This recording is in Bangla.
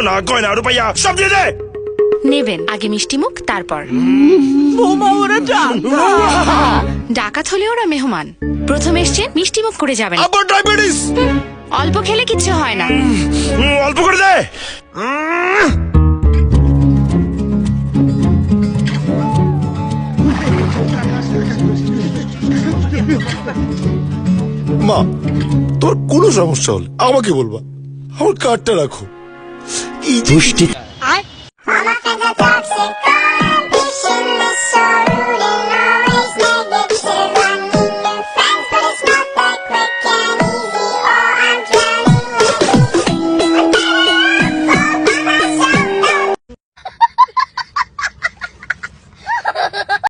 সোনা গয়না রুপাইয়া সব দিয়ে দে। নেবেন আগে মিষ্টি মুখ, তারপর বৌমা ওরা ডাকাত হলে ওরা মেহমান। প্রথম এসছেন, মিষ্টি মুখ করে যাবেন। আবার ডায়াবেটিস। অল্প খেলে কিচ্ছু হয় না। অল্প করে দে। মা, তোর কোনো সমস্যা হলে আমাকে বলবা, আমার কার্ডটা রাখো। পুষ্টি